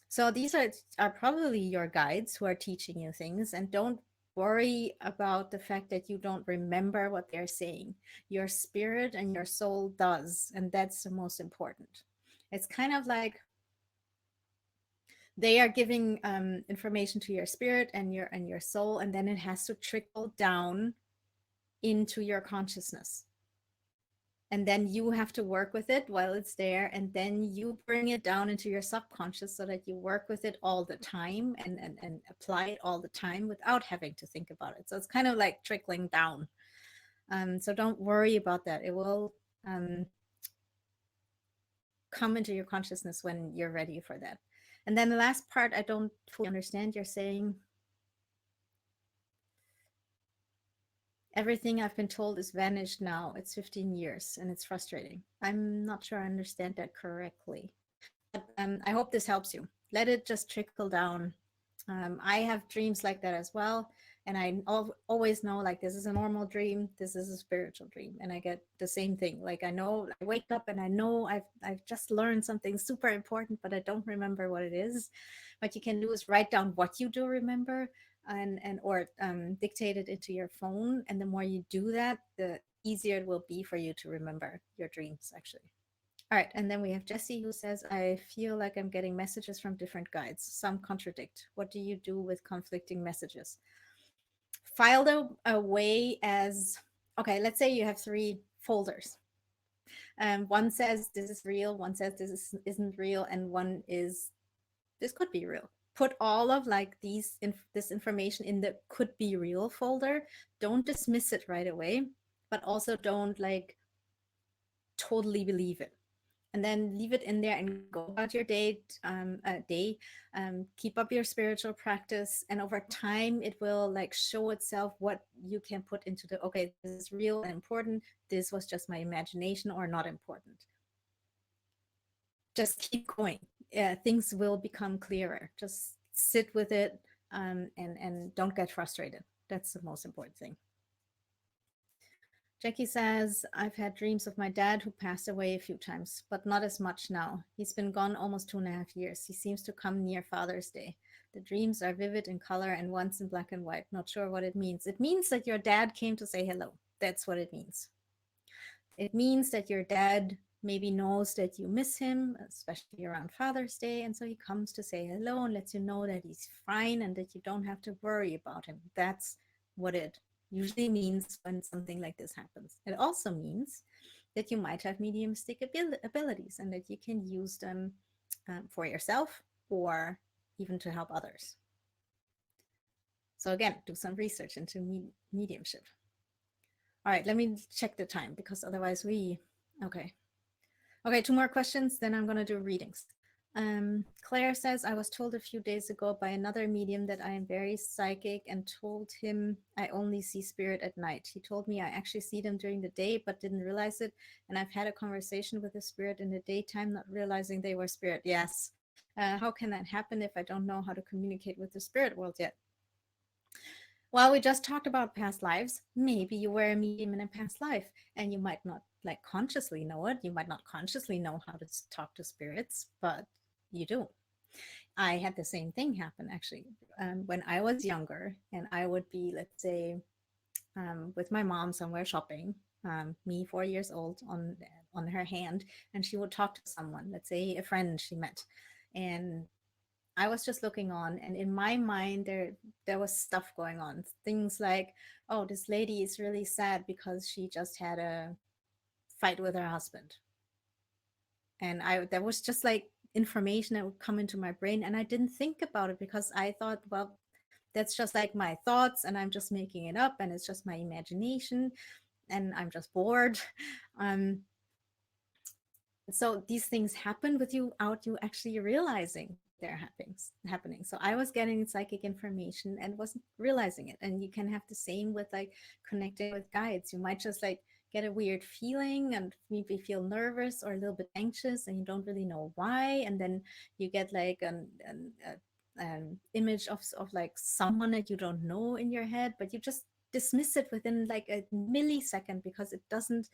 So these are probably your guides who are teaching you things, and don't worry about the fact that you don't remember what they're saying. Your spirit and your soul does, and that's the most important. It's kind of like they are giving information to your spirit and your soul, and then it has to trickle down into your consciousness, and then you have to work with it while it's there, and then you bring it down into your subconscious so that you work with it all the time, and apply it all the time without having to think about it. So it's kind of like trickling down. So don't worry about that. It will um, come into your consciousness when you're ready for that. And then the last part, I don't fully understand. You're saying everything I've been told is vanished now. It's 15 years and it's frustrating. I'm not sure I understand that correctly. But I hope this helps you. Let it just trickle down. I have dreams like that as well. And always know, like, this is a normal dream, this is a spiritual dream. And I get the same thing. Like, I know I wake up and I know I've just learned something super important, but I don't remember what it is. What you can do is write down what you do remember, and or dictate it into your phone. And the more you do that, the easier it will be for you to remember your dreams, actually. All right, and then we have Jesse who says, I feel like I'm getting messages from different guides. Some contradict. What do you do with conflicting messages? File them away as, okay, let's say you have 3 folders. One says this is real, one says isn't real, and one is this could be real. Put all of like this information in the could be real folder. Don't dismiss it right away, but also don't like totally believe it, and then leave it in there and go about your day. Keep up your spiritual practice, and over time it will like show itself what you can put into the, okay, this is real and important, this was just my imagination or not important. Just keep going. Things will become clearer. Just sit with it, and don't get frustrated. That's the most important thing. Jackie says, I've had dreams of my dad who passed away a few times, but not as much now. He's been gone almost 2.5 years. He seems to come near Father's Day. The dreams are vivid in color and once in black and white. Not sure what it means. It means that your dad came to say hello. That's what it means. It means that your dad maybe knows that you miss him, especially around Father's Day. And so he comes to say hello and lets you know that he's fine and that you don't have to worry about him. That's what it usually means when something like this happens. It also means that you might have mediumistic abilities and that you can use them for yourself or even to help others. So again, do some research into mediumship. All right, let me check the time because otherwise okay. Okay, 2 more questions, then I'm gonna do readings. Claire says, I was told a few days ago by another medium that I am very psychic and told him I only see spirit at night. He told me I actually see them during the day, but didn't realize it. And I've had a conversation with the spirit in the daytime, not realizing they were spirit. Yes. How can that happen if I don't know how to communicate with the spirit world yet? Well, we just talked about past lives. Maybe you were a medium in a past life and you might not like consciously know it. You might not consciously know how to talk to spirits, but you do. I had the same thing happen actually when I was younger, and I would be, let's say, with my mom somewhere shopping, me 4 years old on her hand, and she would talk to someone, let's say a friend she met, and I was just looking on, and in my mind, there was stuff going on. Things like, oh, this lady is really sad because she just had a fight with her husband, and I there was just like information that would come into my brain, and I didn't think about it because I thought, well, that's just like my thoughts, and I'm just making it up, and it's just my imagination, and I'm just bored. Um, so these things happen without you actually realizing that they're happening. So I was getting psychic information and wasn't realizing it. And you can have the same with like connecting with guides. You might just like get a weird feeling and maybe feel nervous or a little bit anxious, and you don't really know why, and then you get like an image of like someone that you don't know in your head, but you just dismiss it within like a millisecond because it doesn't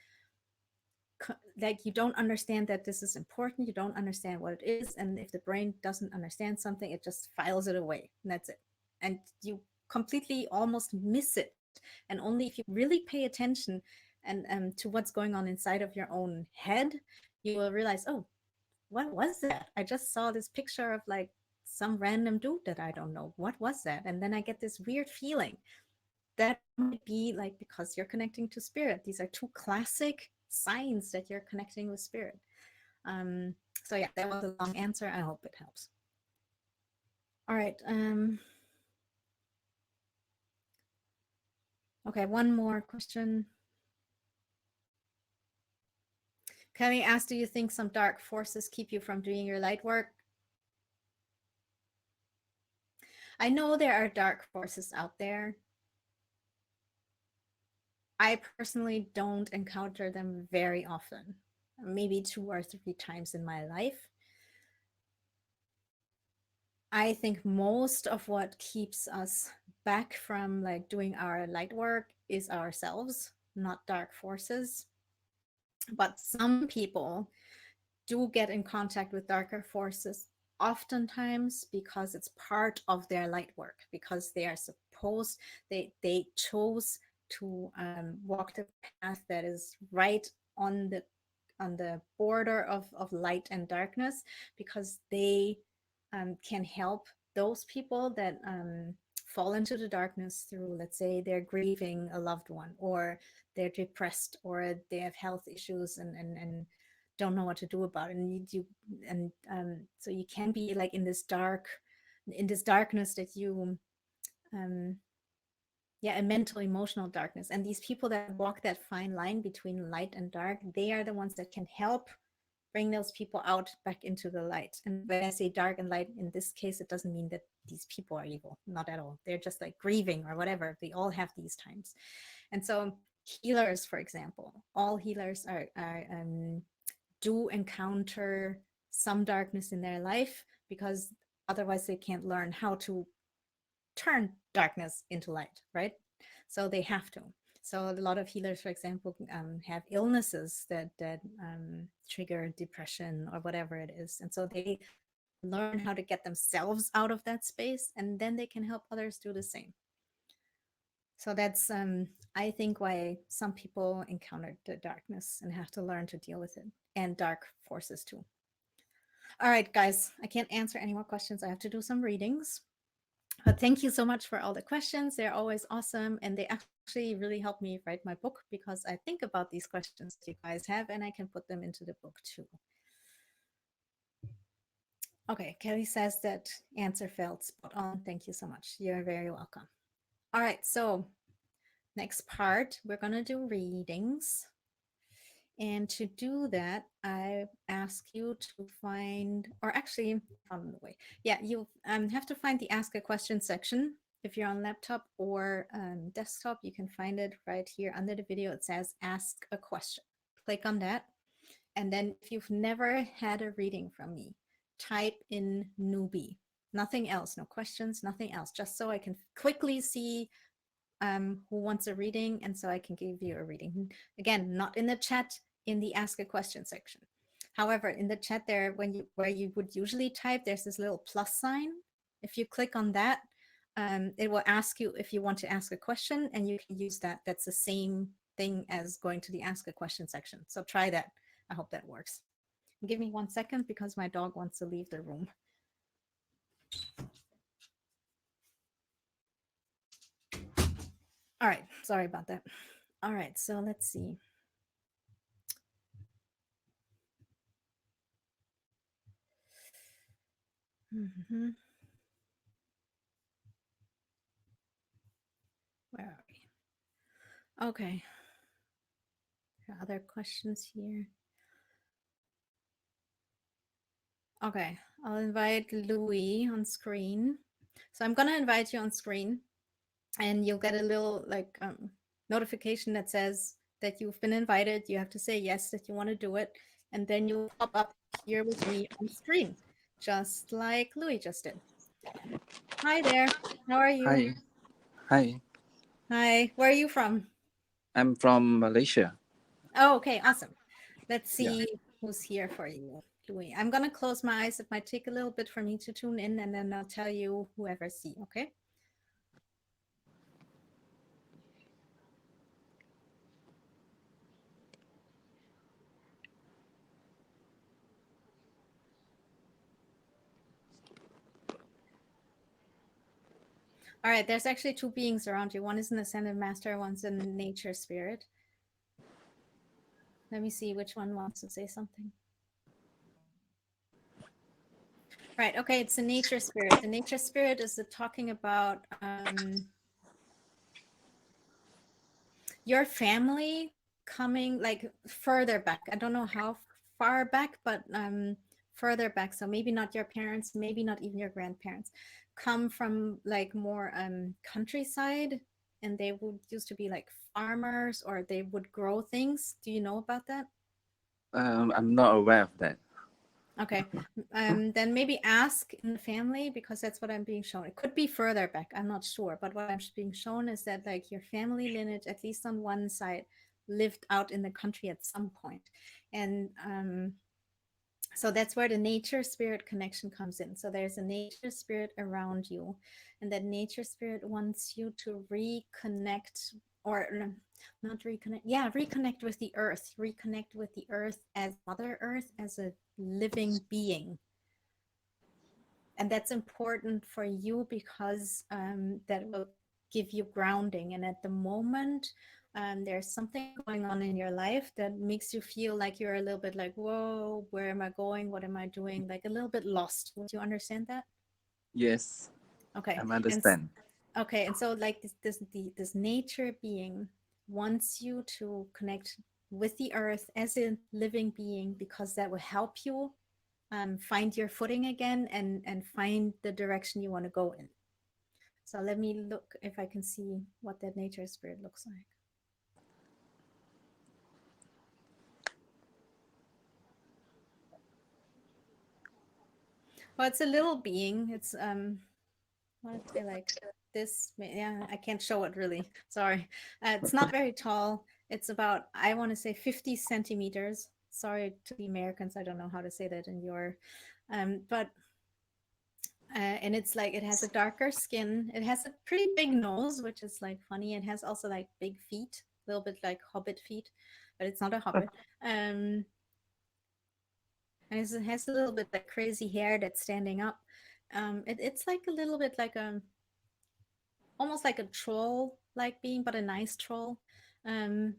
like you don't understand that this is important, you don't understand what it is, and if the brain doesn't understand something, it just files it away, and that's it. And you completely almost miss it. And only if you really pay attention and to what's going on inside of your own head, you will realize, oh, what was that? I just saw this picture of like some random dude that I don't know. What was that? And then I get this weird feeling. That might be like because you're connecting to spirit. These are two classic signs that you're connecting with spirit. Um, so yeah, that was a long answer. I hope it helps. All right. Okay, one more question. Kelly asked, do you think some dark forces keep you from doing your light work? I know there are dark forces out there. I personally don't encounter them very often, maybe 2 or 3 times in my life. I think most of what keeps us back from like doing our light work is ourselves, not dark forces. But some people do get in contact with darker forces oftentimes because it's part of their light work, because they are supposed, they chose to walk the path that is right on the border of light and darkness, because they can help those people that fall into the darkness through, let's say, they're grieving a loved one, or they're depressed, or they have health issues and don't know what to do about it. And so you can be like in this darkness that you um yeah, a mental emotional darkness. And these people that walk that fine line between light and dark, they are the ones that can help bring those people out back into the light. And when I say dark and light in this case, it doesn't mean that these people are evil, not at all. They're just like grieving or whatever. We all have these times. And so healers, for example, all healers do encounter some darkness in their life, because otherwise they can't learn how to turn darkness into light, right? So they have to. So a lot of healers, for example, have illnesses that trigger depression or whatever it is, and so they learn how to get themselves out of that space, and then they can help others do the same. So that's I think why some people encounter the darkness and have to learn to deal with it, and dark forces too. All right, guys, I can't answer any more questions. I have to do some readings. But thank you so much for all the questions. They're always awesome. And they actually really help me write my book, because I think about these questions that you guys have and I can put them into the book too. Okay, Kelly says that answer felt spot on. Thank you so much. You're very welcome. All right, so next part, we're going to do readings. And to do that, I ask you to find, or actually, on the way. Yeah, you have to find the Ask a Question section. If you're on laptop or desktop, you can find it right here under the video. It says Ask a Question. Click on that. And then if you've never had a reading from me, type in newbie. Nothing else, no questions, nothing else, just so I can quickly see who wants a reading, and so I can give you a reading. Again, not in the chat, in the Ask a Question section. However, in the chat there, where you would usually type, there's this little plus sign. If you click on that, it will ask you if you want to ask a question, and you can use that. That's the same thing as going to the Ask a Question section. So try that. I hope that works. Give me 1 second because my dog wants to leave the room. All right, sorry about that. All right, so let's see. Mm-hmm. Where are we? Okay. Other questions here? Okay, I'll invite Louis on screen. So I'm gonna invite you on screen, and you'll get a little like notification that says that you've been invited. You have to say yes that you want to do it, and then you'll pop up here with me on screen, just like Louis just did. Hi there. How are you? Hi. Hi. Hi. Where are you from? I'm from Malaysia. Oh, okay, awesome. Let's Yeah. see who's here for you, Louis. I'm gonna close my eyes. It might take a little bit for me to tune in, and then I'll tell you whoever see. Okay. All right. There's actually two beings around you. One is an ascended master. One's a nature spirit. Let me see which one wants to say something. Right. Okay. It's a nature spirit. The nature spirit is talking about your family coming like further back. I don't know how far back, but further back. So maybe not your parents, maybe not even your grandparents, come from like more countryside, and they would used to be like farmers, or they would grow things. Do you know about that? I'm not aware of that. Okay. Then maybe ask in the family, because that's what I'm being shown. It could be further back. I'm not sure. But what I'm being shown is that like your family lineage, at least on one side, lived out in the country at some point. And so that's where the nature spirit connection comes in. So there's a nature spirit around you, and that nature spirit wants you to reconnect, or no, not reconnect, yeah, reconnect with the earth, reconnect with the earth as Mother Earth, as a living being. And that's important for you because that will give you grounding. And at the moment, there's something going on in your life that makes you feel like you're a little bit like, whoa, where am I going? What am I doing? Like a little bit lost. Would you understand that? Yes, I Okay. understand. Okay, and so like this nature being wants you to connect with the earth as a living being, because that will help you find your footing again, and find the direction you want to go in. So let me look if I can see what that nature spirit looks like. Well, it's a little being. It's I want to say like this. Yeah, I can't show it really. Sorry. It's not very tall. It's about, I want to say 50 centimeters. Sorry to the Americans. I don't know how to say that in your, but and it's like it has a darker skin. It has a pretty big nose, which is like funny. It has also like big feet, a little bit like hobbit feet, but it's not a hobbit. And it has a little bit like crazy hair that's standing up. It's like a little bit like a, almost like a troll like being, but a nice troll. Um,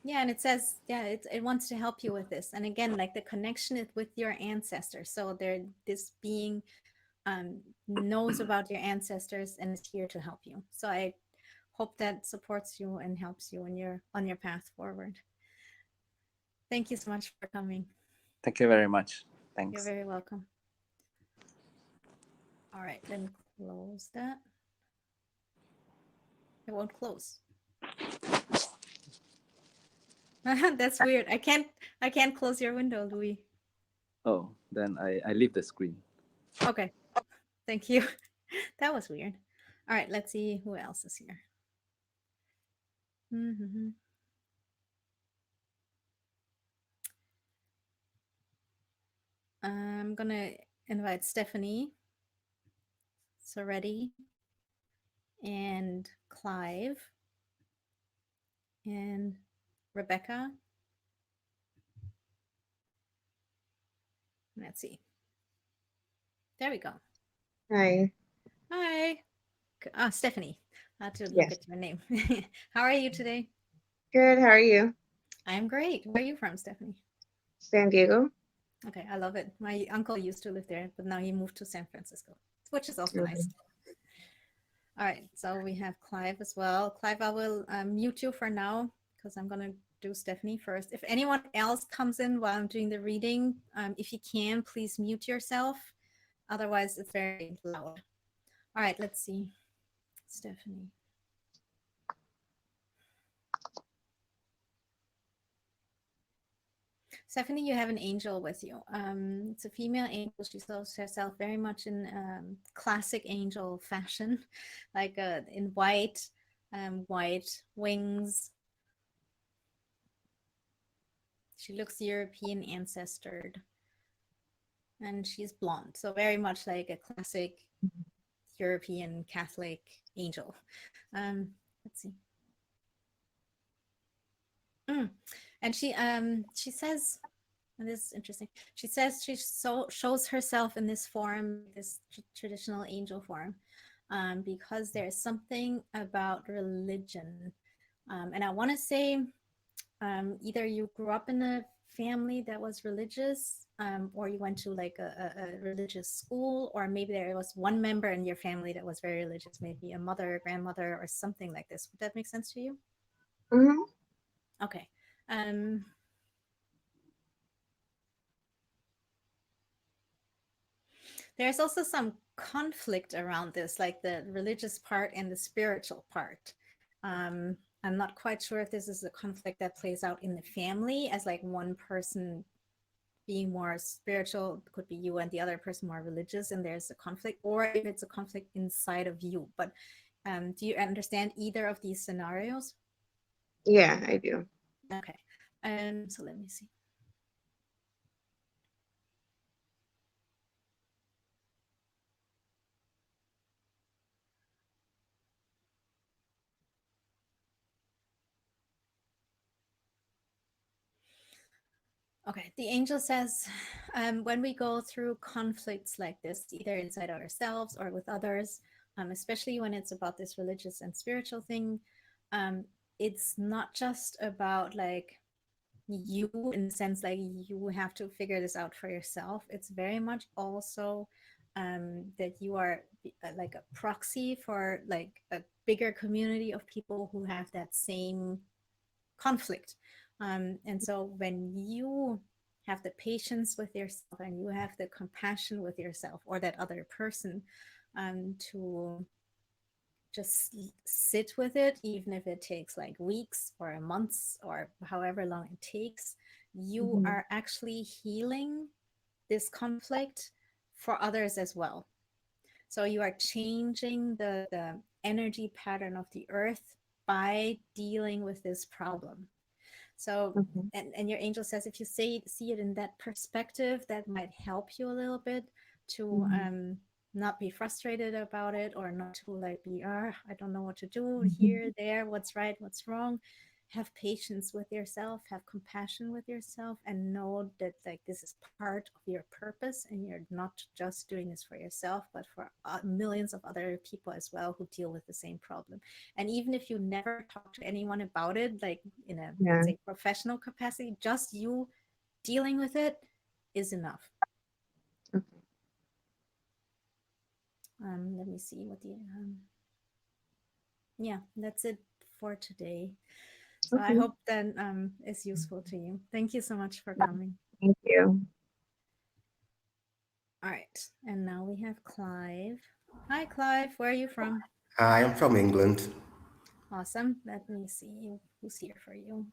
yeah, and it says, yeah, it wants to help you with this. And again, like the connection is with your ancestors. So there, this being knows about your ancestors and is here to help you. So I hope that supports you and helps you in your on your path forward. Thank you so much for coming. Thank you very much. You're Thanks. very welcome. All right, let me close that. It won't close. That's weird. I can't close your window, Louis. Oh, then I leave the screen. Okay, thank you. That was weird. All right, let's see who else is here. Mhm. I'm gonna invite Stephanie, Soretti, and Clive, and Rebecca. Let's see. There we go. Hi. Hi. Stephanie. I have to look Yes. at your name. How are you today? Good. How are you? I'm great. Where are you from, Stephanie? San Diego. Okay, I love it. My uncle used to live there, but now he moved to San Francisco, which is also nice. Mhm. All right, so we have Clive as well. Clive, I will mute you for now because I'm going to do Stephanie first. If anyone else comes in while I'm doing the reading, if you can, please mute yourself. Otherwise, it's very loud. All right, let's see. Stephanie. Stephanie, you have an angel with you. It's a female angel. She shows herself very much in classic angel fashion, like in white, white wings, She looks European ancestored, and she's blonde, so very much like a classic European Catholic angel. Let's see. And she says, and this is interesting. She says she shows herself in this form, this traditional angel form, because there's something about religion. And I want to say either you grew up in a family that was religious, or you went to like a religious school, or maybe there was one member in your family that was very religious, maybe a mother, a grandmother, or something like this. Would that make sense to you? Mm-hmm. Okay. Um, there's also some conflict around this, like the religious part and the spiritual part. I'm not quite sure if this is a conflict that plays out in the family as like one person being more spiritual, could be you, and the other person more religious, and there's a conflict, or if it's a conflict inside of you. But do you understand either of these scenarios? Yeah, I do. Okay. So let me see. Okay, the angel says, when we go through conflicts like this, either inside ourselves or with others, especially when it's about this religious and spiritual thing, it's not just about like you in the sense like you have to figure this out for yourself. It's very much also that you are like a proxy for like a bigger community of people who have that same conflict. And so when you have the patience with yourself and you have the compassion with yourself or that other person, to just sit with it, even if it takes like weeks or months or however long it takes, you Mm-hmm. are actually healing this conflict for others as well. So you are changing the energy pattern of the earth by dealing with this problem. So, Okay. and your angel says if you see it in that perspective, that might help you a little bit to Mm-hmm. not be frustrated about it, or not to like be, I don't know what to do Mm-hmm. here, there, what's right, what's wrong. Have patience with yourself, have compassion with yourself, and know that like this is part of your purpose, and you're not just doing this for yourself, but for millions of other people as well who deal with the same problem. And even if you never talk to anyone about it, like in a, Yeah. let's say, professional capacity, just you dealing with it is enough. Okay. Let me see what the yeah, that's it for today. So I Okay. hope that is useful to you. Thank you so much for coming. Thank you. All right, and now we have Clive. Hi, Clive. Where are you from? I am from England. Awesome. Let me see who's here for you.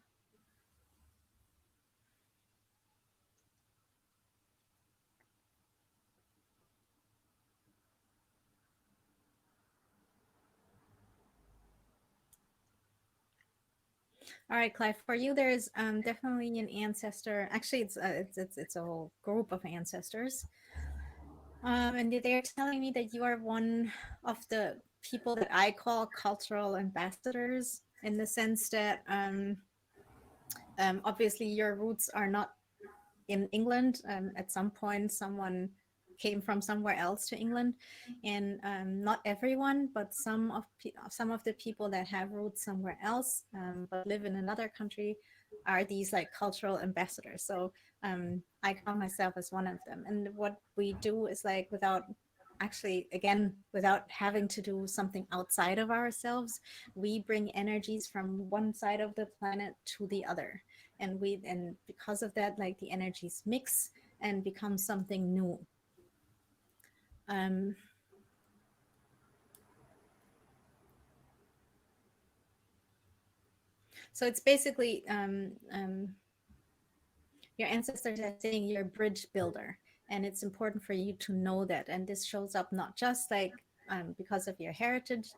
All right, Clive. For you, there's definitely an ancestor. Actually, it's a whole group of ancestors. And they're telling me that you are one of the people that I call cultural ambassadors, in the sense that obviously your roots are not in England. At some point, someone came from somewhere else to England, and not everyone, but some of the people that have roots somewhere else but live in another country are these like cultural ambassadors. So I count myself as one of them. And what we do is like without actually again without having to do something outside of ourselves, we bring energies from one side of the planet to the other, and because of that, like the energies mix and become something new. um so it's basically your ancestors are saying you're a bridge builder, and it's important for you to know that. And this shows up not just like because of your heritage,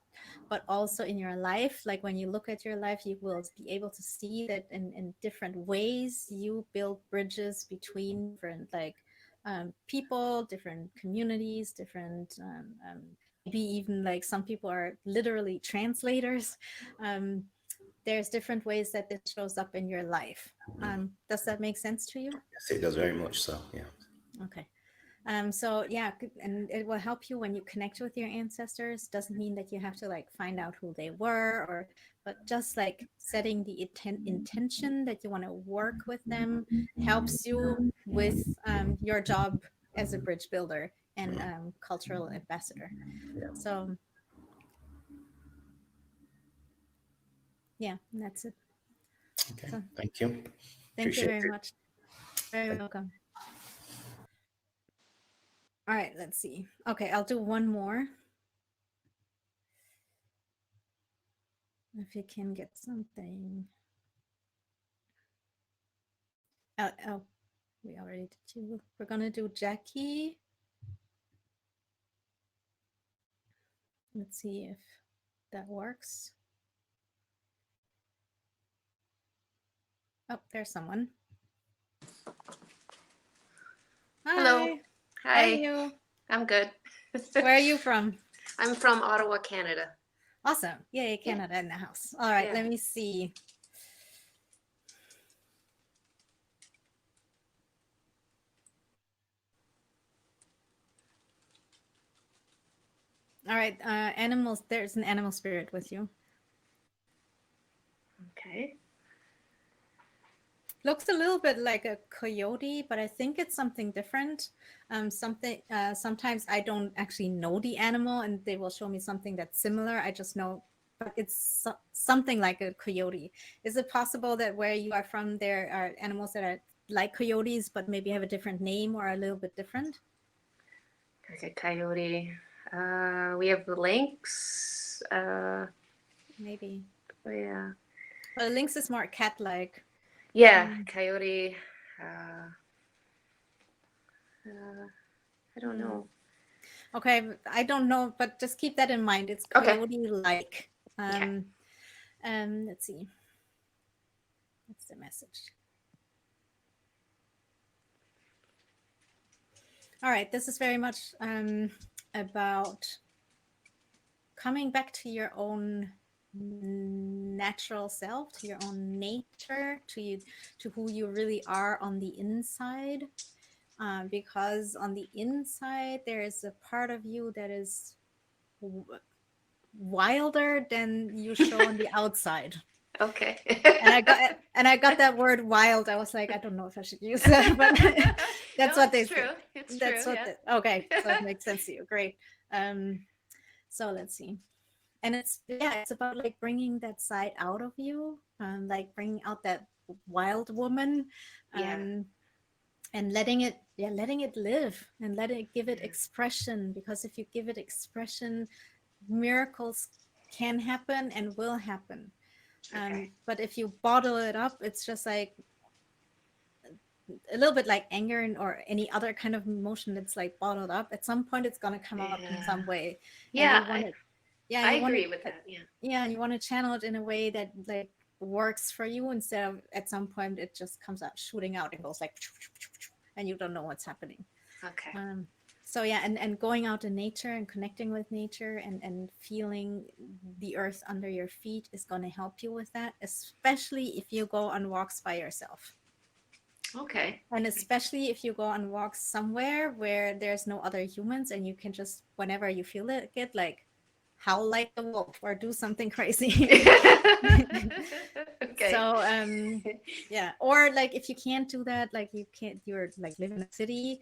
but also in your life. Like when you look at your life, you will be able to see that in different ways you build bridges between different like people, different communities, different maybe even like some people are literally translators. There's different ways that this shows up in your life. Does that make sense to you? Yes, it does very much so. Yeah. Okay. So yeah, and it will help you when you connect with your ancestors. Doesn't mean that you have to like find out who they were, or but just like setting the intention that you want to work with them helps you with your job as a bridge builder and cultural ambassador. So yeah, that's it. Okay. So Thank you. thank you Appreciate very it. much. Very welcome. All right, let's see. Okay, I'll do one more. If you can get something. Oh, we already did two. We're gonna do Jackie. Let's see if that works. Oh, there's someone. Hi. Hello. How are Hi. you? I'm good. Where are you from? I'm from Ottawa, Canada. Awesome. Yay, Canada in the house. All right, Yeah. let me see. All right, animals. There's an animal spirit with you. Okay. Looks a little bit like a coyote, but I think it's something different. Sometimes I don't actually know the animal, and they will show me something that's similar. I just know, but it's something like a coyote. Is it possible that where you are from, there are animals that are like coyotes, but maybe have a different name or a little bit different? Like a coyote. We have the lynx. Maybe. Yeah. Well, lynx is more cat-like. Yeah, coyote. I don't know. Okay, I don't know, but just keep that in mind. It's Okay. coyote-like. Yeah. Let's see. What's the message? All right, this is very much about coming back to your own natural self, to your own nature, to who you really are on the inside. Because on the inside, there is a part of you that is wilder than you show on the outside. Okay. and I got that word wild. I was like, I don't know if I should use that, but that's No, what they it's true. say. It's That's true. what. Yeah. Okay, so it makes sense to you. Great. So let's see. And it's about like bringing that side out of you, like bringing out that wild woman, Yeah. and letting it live and let it give it expression. Because if you give it expression, miracles can happen and will happen. Okay. But if you bottle it up, it's just like a little bit like anger or any other kind of emotion that's like bottled up. At some point, it's gonna come out in some way. Yeah. And you want it. Yeah, I you want agree it, with that. Yeah. yeah, you want to channel it in a way that like works for you instead of at some point it just comes out shooting out and goes like, and you don't know what's happening. Okay. So yeah, and going out in nature and connecting with nature and feeling the earth under your feet is going to help you with that, especially if you go on walks by yourself. Okay. And especially if you go on walks somewhere where there's no other humans and you can just, whenever you feel it, get like howl like a wolf or do something crazy. Okay. So yeah, or like if you can't do that, like you're like live in a city,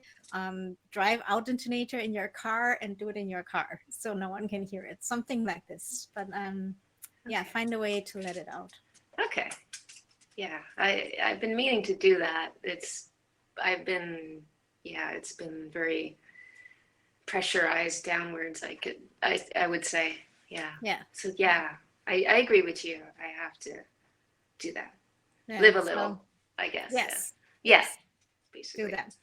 drive out into nature in your car and do it in your car so no one can hear it, something like this. But yeah, Okay. find a way to let it out. Okay. Yeah, I've been meaning to do that. It's been very pressurized downwards. I would say, yeah. So yeah, I agree with you. I have to do that. Yeah, Live a so little, I guess. yes, Yeah. Basically. do that.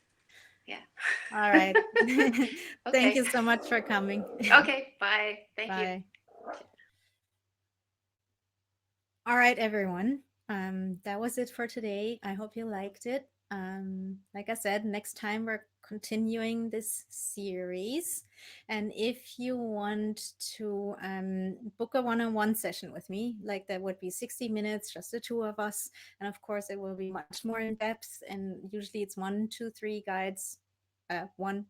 Yeah. All right. Thank Okay. you so much for coming. Okay. Bye. Thank you. Bye. All right, everyone. That was it for today. I hope you liked it. Like I said, next time we're continuing this series. And if you want to book a one-on-one session with me, like that would be 60 minutes, just the two of us. And of course, it will be much more in depth. And usually it's 1, 2, 3 guides. 1,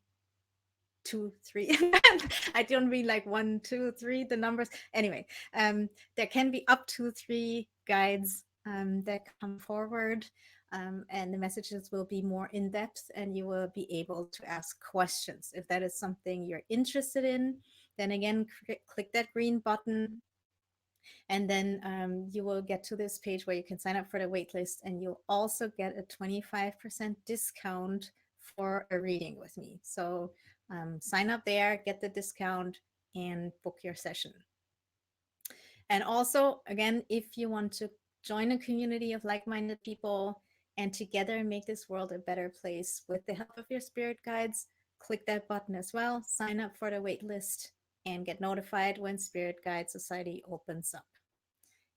2, 3. I don't mean like 1, 2, 3, the numbers. Anyway, there can be up to 3 guides that come forward, and the messages will be more in depth, and you will be able to ask questions. If that is something you're interested in, then again, click that green button. And then you will get to this page where you can sign up for the waitlist, and you'll also get a 25% discount for a reading with me. So sign up there, get the discount, and book your session. And also, again, if you want to join a community of like-minded people and together make this world a better place with the help of your spirit guides, click that button as well, sign up for the waitlist, and get notified when Spirit Guide Society opens up.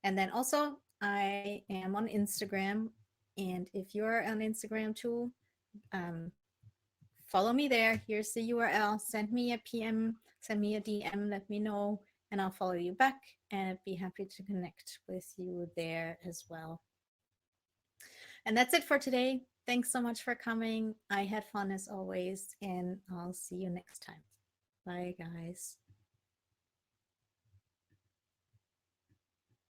And then also, I am on Instagram. And if you're on Instagram too, follow me there. Here's the URL. Send me a PM, send me a DM, let me know, and I'll follow you back. And I'd be happy to connect with you there as well. And that's it for today. Thanks so much for coming. I had fun as always, and I'll see you next time. Bye, guys.